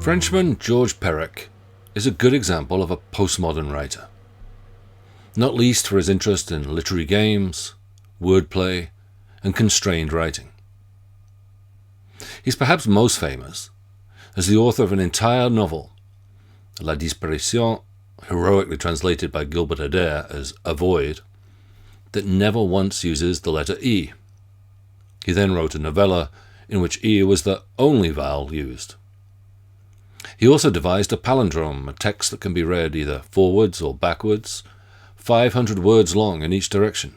Frenchman Georges Perec is a good example of a postmodern writer, not least for his interest in literary games, wordplay, and constrained writing. He's perhaps most famous as the author of an entire novel, La Disparition, heroically translated by Gilbert Adair as Avoid, that never once uses the letter E. He then wrote a novella in which E was the only vowel used. He also devised a palindrome, a text that can be read either forwards or backwards, 500 words long in each direction.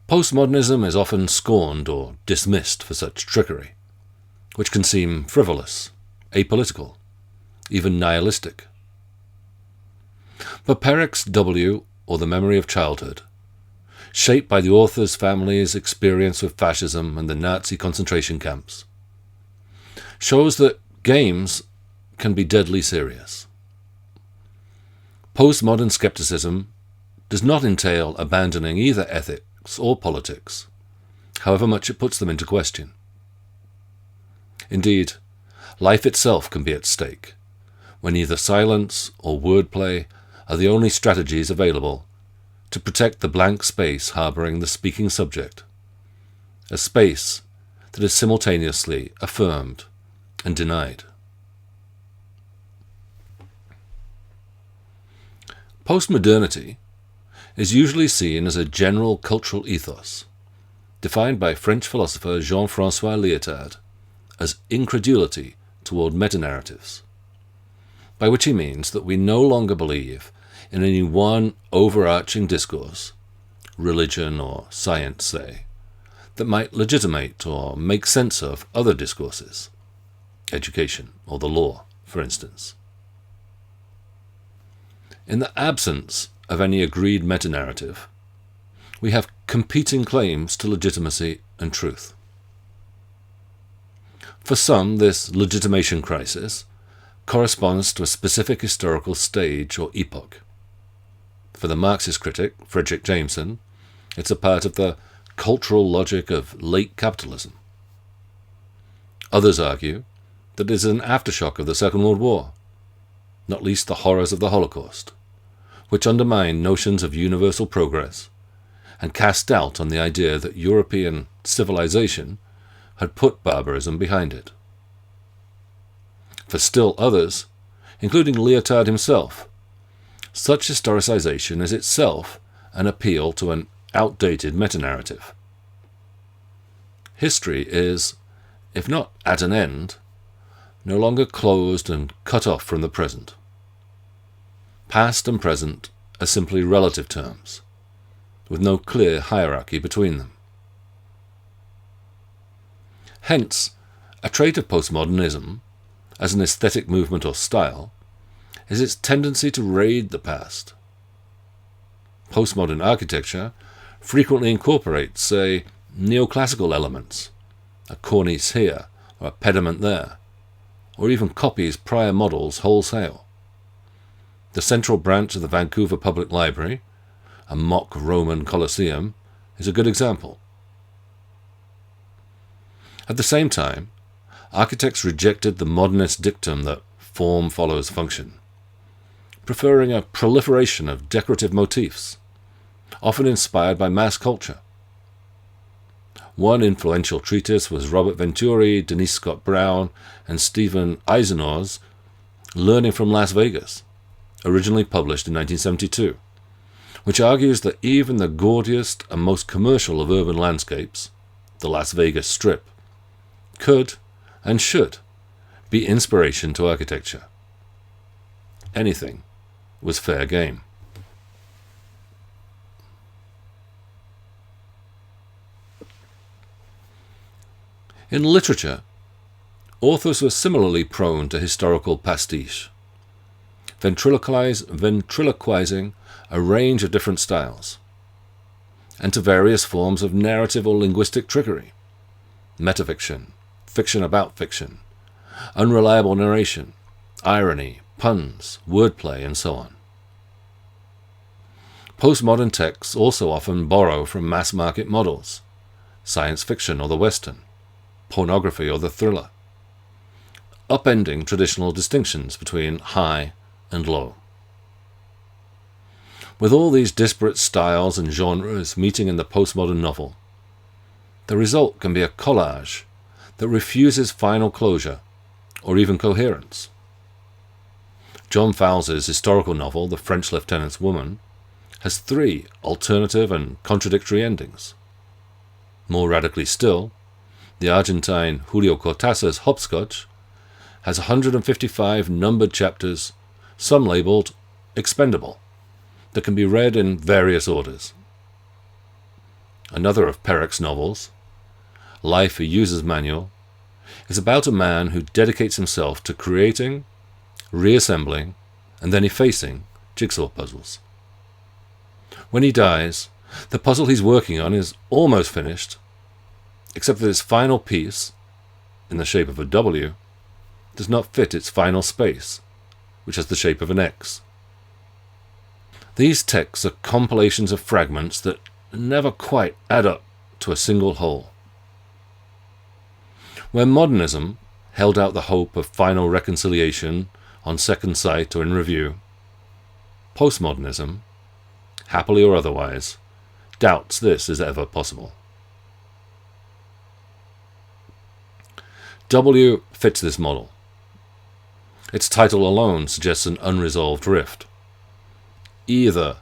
Postmodernism is often scorned or dismissed for such trickery, which can seem frivolous, apolitical, even nihilistic. But Perec's W, or The Memory of Childhood, shaped by the author's family's experience with fascism and the Nazi concentration camps, shows that games can be deadly serious. Postmodern skepticism does not entail abandoning either ethics or politics, however much it puts them into question. Indeed, life itself can be at stake, when either silence or wordplay are the only strategies available to protect the blank space harbouring the speaking subject, a space that is simultaneously affirmed and denied. Postmodernity is usually seen as a general cultural ethos, defined by French philosopher Jean-François Lyotard as incredulity toward metanarratives, by which he means that we no longer believe in any one overarching discourse, religion or science, say, that might legitimate or make sense of other discourses, education or the law, for instance. In the absence of any agreed metanarrative, we have competing claims to legitimacy and truth. For some, this legitimation crisis corresponds to a specific historical stage or epoch. For the Marxist critic, Frederick Jameson, it's a part of the cultural logic of late capitalism. Others argue that it is an aftershock of the Second World War, not least the horrors of the Holocaust, which undermine notions of universal progress and cast doubt on the idea that European civilization had put barbarism behind it. For still others, including Lyotard himself, such historicization is itself an appeal to an outdated metanarrative. History is, if not at an end, no longer closed and cut off from the present. Past and present are simply relative terms, with no clear hierarchy between them. Hence, a trait of postmodernism, as an aesthetic movement or style, is its tendency to raid the past. Postmodern architecture frequently incorporates, say, neoclassical elements, a cornice here or a pediment there, or even copies prior models wholesale. The central branch of the Vancouver Public Library, a mock Roman Colosseum, is a good example. At the same time, architects rejected the modernist dictum that form follows function, preferring a proliferation of decorative motifs, often inspired by mass culture. One influential treatise was Robert Venturi, Denise Scott Brown, and Stephen Eisenhower's Learning from Las Vegas, originally published in 1972, which argues that even the gaudiest and most commercial of urban landscapes, the Las Vegas Strip, could and should be inspiration to architecture. Anything was fair game. In literature, authors were similarly prone to historical pastiche, ventriloquizing a range of different styles, and to various forms of narrative or linguistic trickery, metafiction, fiction about fiction, unreliable narration, irony, puns, wordplay, and so on. Postmodern texts also often borrow from mass-market models, science fiction or the Western, pornography or the thriller, upending traditional distinctions between high and low. With all these disparate styles and genres meeting in the postmodern novel, the result can be a collage that refuses final closure or even coherence. John Fowles's historical novel, The French Lieutenant's Woman, has 3 alternative and contradictory endings. More radically still, the Argentine Julio Cortázar's Hopscotch has 155 numbered chapters, some labelled expendable, that can be read in various orders. Another of Perec's novels, Life a User's Manual, is about a man who dedicates himself to creating, reassembling, and then effacing jigsaw puzzles. When he dies, the puzzle he's working on is almost finished, except that its final piece, in the shape of a W, does not fit its final space, which has the shape of an X. These texts are compilations of fragments that never quite add up to a single whole. Where modernism held out the hope of final reconciliation on second sight or in review, postmodernism, happily or otherwise, doubts this is ever possible. W fits this model. Its title alone suggests an unresolved rift. Either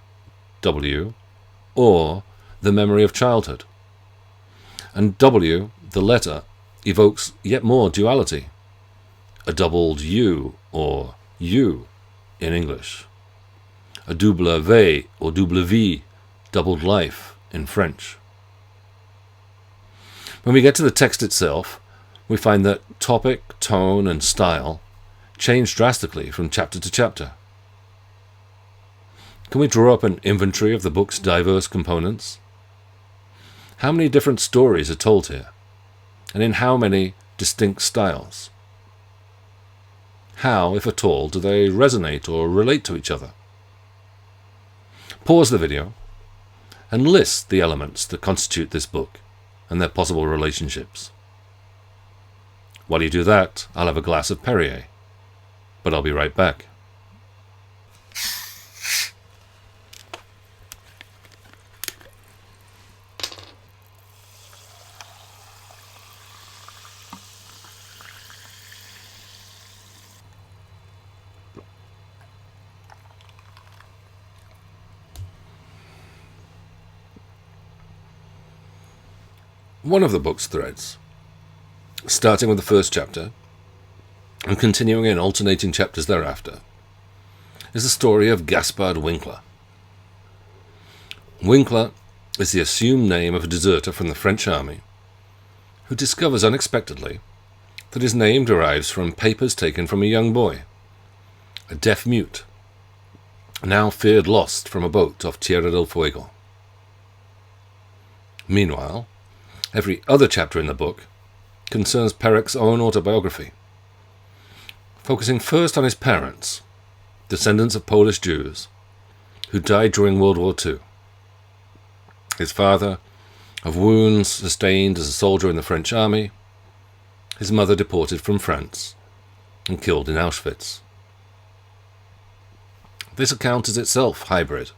W or the memory of childhood. And W, the letter, evokes yet more duality. A doubled U or U in English. A double V or double V, doubled life in French. When we get to the text itself, we find that topic, tone, and style change drastically from chapter to chapter. Can we draw up an inventory of the book's diverse components? How many different stories are told here, and in how many distinct styles? How, if at all, do they resonate or relate to each other? Pause the video and list the elements that constitute this book and their possible relationships. While you do that, I'll have a glass of Perrier, but I'll be right back. One of the book's threads, starting with the first chapter and continuing in alternating chapters thereafter, is the story of Gaspard Winkler. Winkler is the assumed name of a deserter from the French army who discovers unexpectedly that his name derives from papers taken from a young boy, a deaf mute, now feared lost from a boat off Tierra del Fuego. Meanwhile, every other chapter in the book concerns Perec's own autobiography, focusing first on his parents, descendants of Polish Jews, who died during World War II. His father, of wounds sustained as a soldier in the French army, his mother deported from France and killed in Auschwitz. This account is itself hybrid,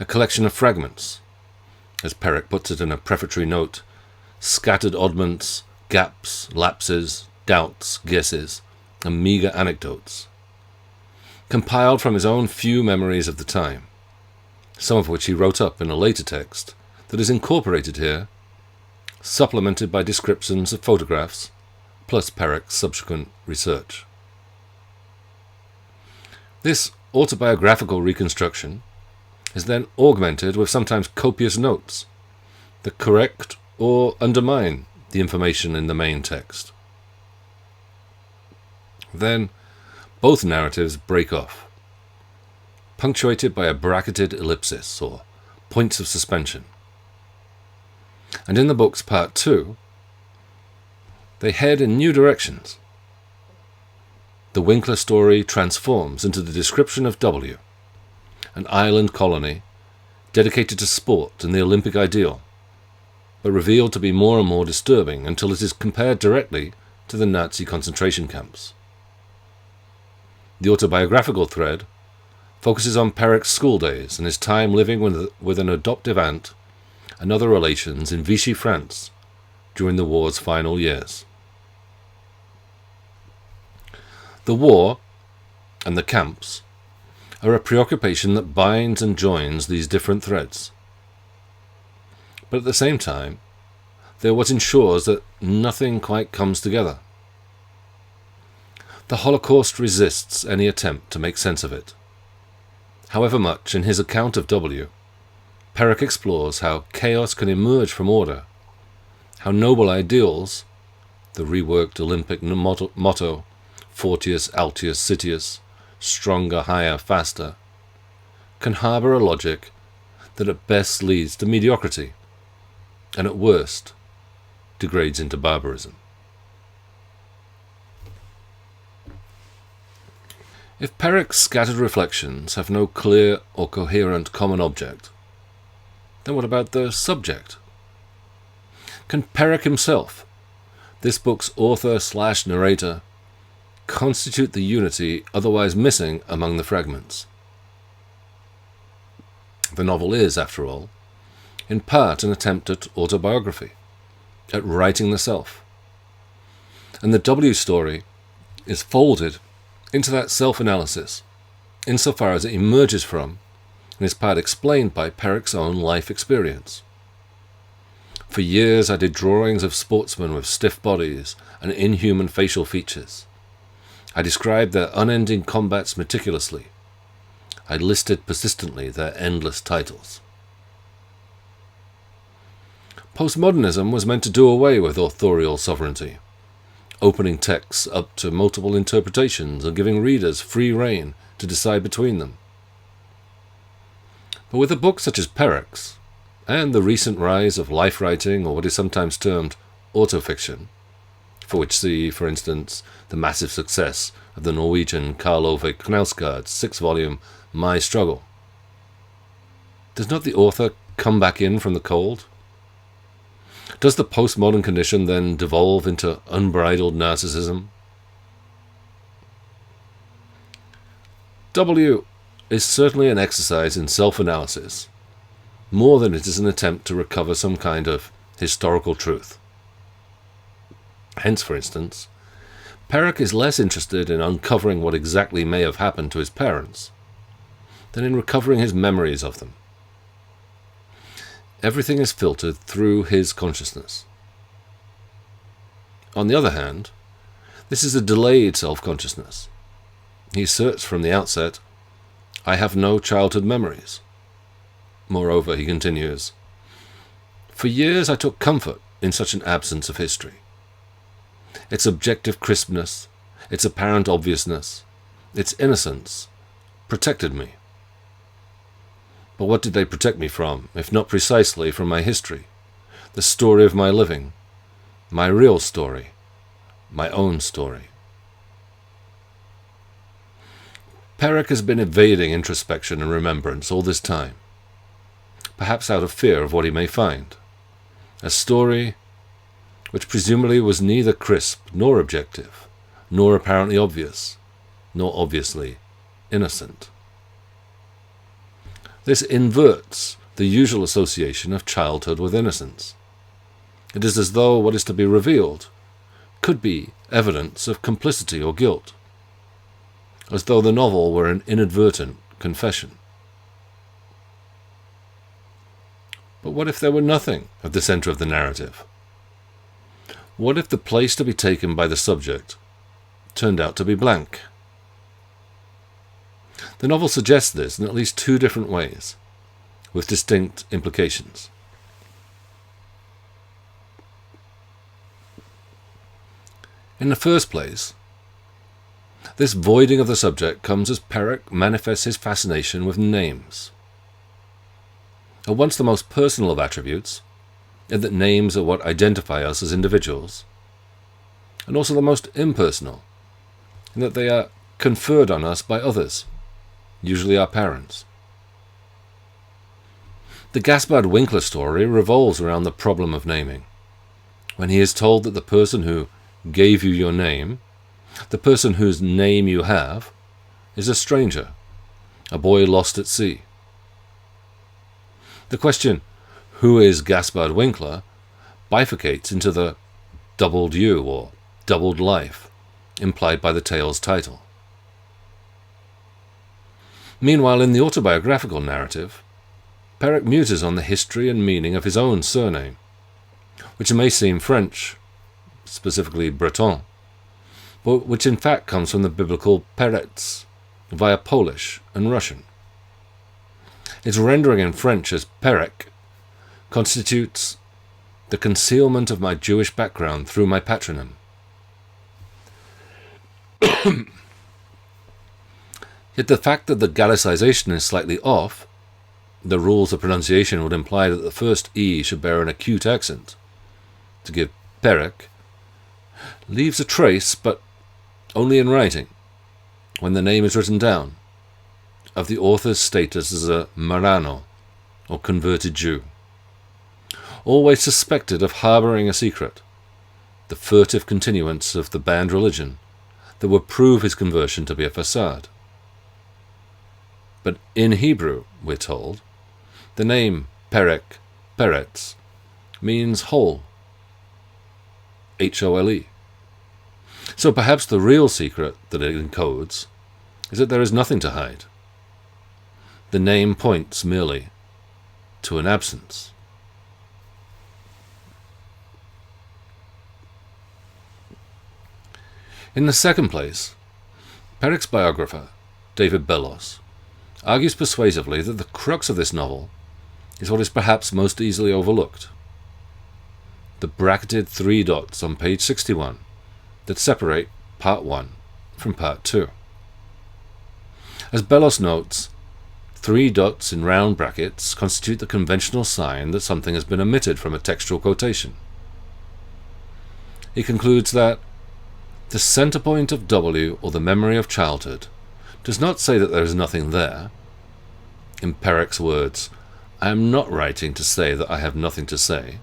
a collection of fragments, as Perec puts it in a prefatory note, scattered oddments, gaps, lapses, doubts, guesses, and meagre anecdotes, compiled from his own few memories of the time, some of which he wrote up in a later text that is incorporated here, supplemented by descriptions of photographs, plus Perec's subsequent research. This autobiographical reconstruction is then augmented with sometimes copious notes that correct or undermine the information in the main text. Then, both narratives break off, punctuated by a bracketed ellipsis or points of suspension. And in the book's part 2, they head in new directions. The Winkler story transforms into the description of W, an island colony dedicated to sport and the Olympic ideal, but revealed to be more and more disturbing until it is compared directly to the Nazi concentration camps. The autobiographical thread focuses on Perec's school days and his time living with an adoptive aunt and other relations in Vichy, France, during the war's final years. The war and the camps are a preoccupation that binds and joins these different threads. But at the same time, they're what ensures that nothing quite comes together. The Holocaust resists any attempt to make sense of it. However much, in his account of W, Perec explores how chaos can emerge from order, how noble ideals, the reworked Olympic motto, Fortius, Altius, Citius, stronger, higher, faster, can harbour a logic that at best leads to mediocrity, and at worst degrades into barbarism. If Perec's scattered reflections have no clear or coherent common object, then what about the subject? Can Perec himself, this book's author/narrator, constitute the unity otherwise missing among the fragments? The novel is, after all, in part an attempt at autobiography, at writing the self. And the W story is folded into that self-analysis, insofar as it emerges from and is part explained by Perec's own life experience. For years I did drawings of sportsmen with stiff bodies and inhuman facial features. I described their unending combats meticulously. I listed persistently their endless titles. Postmodernism was meant to do away with authorial sovereignty, opening texts up to multiple interpretations and giving readers free rein to decide between them. But with a book such as Perec's, and the recent rise of life writing, or what is sometimes termed autofiction, for which see, for instance, the massive success of the Norwegian Karl Ove Knausgaard's 6-volume My Struggle, does not the author come back in from the cold? Does the postmodern condition then devolve into unbridled narcissism? W is certainly an exercise in self-analysis, more than it is an attempt to recover some kind of historical truth. Hence, for instance, Perec is less interested in uncovering what exactly may have happened to his parents than in recovering his memories of them. Everything is filtered through his consciousness. On the other hand, this is a delayed self-consciousness. He asserts from the outset, "I have no childhood memories." Moreover, he continues, "For years I took comfort in such an absence of history. Its objective crispness, its apparent obviousness, its innocence, protected me. But what did they protect me from, if not precisely from my history, the story of my living, my real story, my own story?" Perec has been evading introspection and remembrance all this time, perhaps out of fear of what he may find, a story which presumably was neither crisp nor objective, nor apparently obvious, nor obviously innocent. This inverts the usual association of childhood with innocence. It is as though what is to be revealed could be evidence of complicity or guilt, as though the novel were an inadvertent confession. But what if there were nothing at the centre of the narrative? What if the place to be taken by the subject turned out to be blank? The novel suggests this in at least 2 different ways, with distinct implications. In the first place, this voiding of the subject comes as Perec manifests his fascination with names. At once the most personal of attributes, in that names are what identify us as individuals, and also the most impersonal, in that they are conferred on us by others, usually our parents. The Gaspard Winkler story revolves around the problem of naming, when he is told that the person who gave you your name, the person whose name you have is a stranger, a boy lost at sea. The question, who is Gaspard Winkler, bifurcates into the doubled you or doubled life implied by the tale's title. Meanwhile, in the autobiographical narrative, Perec muses on the history and meaning of his own surname, which may seem French, specifically Breton, but which in fact comes from the biblical Perec, via Polish and Russian. Its rendering in French as Perec constitutes the concealment of my Jewish background through my patronym. Yet the fact that the Gallicization is slightly off, the rules of pronunciation would imply that the first E should bear an acute accent, to give Perec, leaves a trace, but only in writing, when the name is written down, of the author's status as a Marrano, or converted Jew, always suspected of harbouring a secret, the furtive continuance of the banned religion that would prove his conversion to be a facade. But in Hebrew, we're told, the name Perec, Peretz, means whole, H-O-L-E. So perhaps the real secret that it encodes is that there is nothing to hide. The name points merely to an absence. In the second place, Perec's biographer, David Bellos, argues persuasively that the crux of this novel is what is perhaps most easily overlooked: the bracketed 3 dots on page 61 that separate Part 1 from Part 2. As Bellos notes, 3 dots in round brackets constitute the conventional sign that something has been omitted from a textual quotation. He concludes that the center point of W, or the memory of childhood, does not say that there is nothing there. In Perec's words, I am not writing to say that I have nothing to say.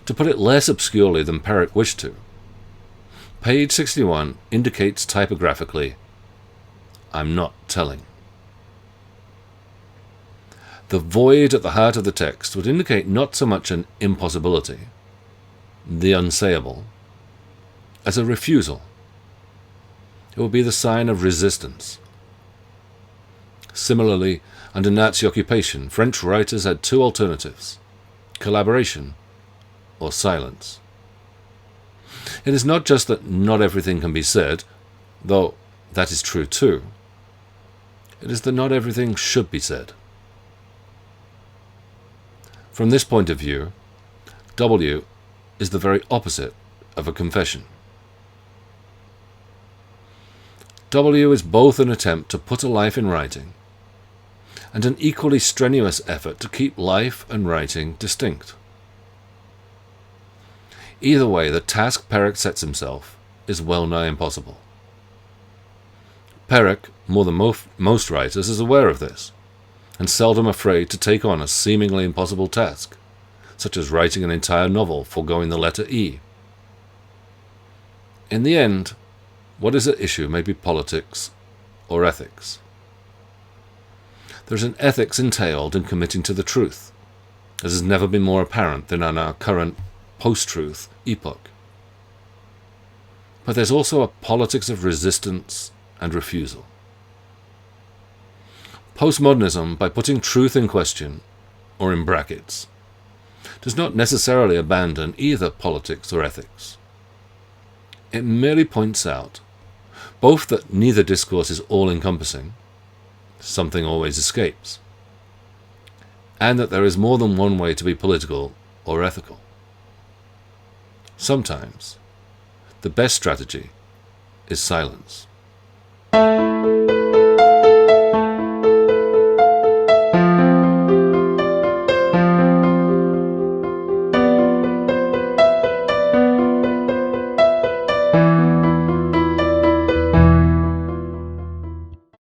To put it less obscurely than Perec wished to, page 61 indicates typographically, I'm not telling. The void at the heart of the text would indicate not so much an impossibility, the unsayable, as a refusal. It would be the sign of resistance. Similarly, under Nazi occupation, French writers had 2 alternatives: collaboration or silence. It is not just that not everything can be said, though that is true too. It is that not everything should be said. From this point of view, W is the very opposite of a confession. W is both an attempt to put a life in writing and an equally strenuous effort to keep life and writing distinct. Either way, the task Perec sets himself is well nigh impossible. Perec, more than most writers, is aware of this, and seldom afraid to take on a seemingly impossible task, such as writing an entire novel foregoing the letter E. In the end, what is at issue may be politics or ethics. There is an ethics entailed in committing to the truth, as has never been more apparent than in our current post-truth epoch. But there's also a politics of resistance and refusal. Postmodernism, by putting truth in question, or in brackets, does not necessarily abandon either politics or ethics. It merely points out both that neither discourse is all-encompassing, something always escapes, and that there is more than one way to be political or ethical. Sometimes, the best strategy is silence.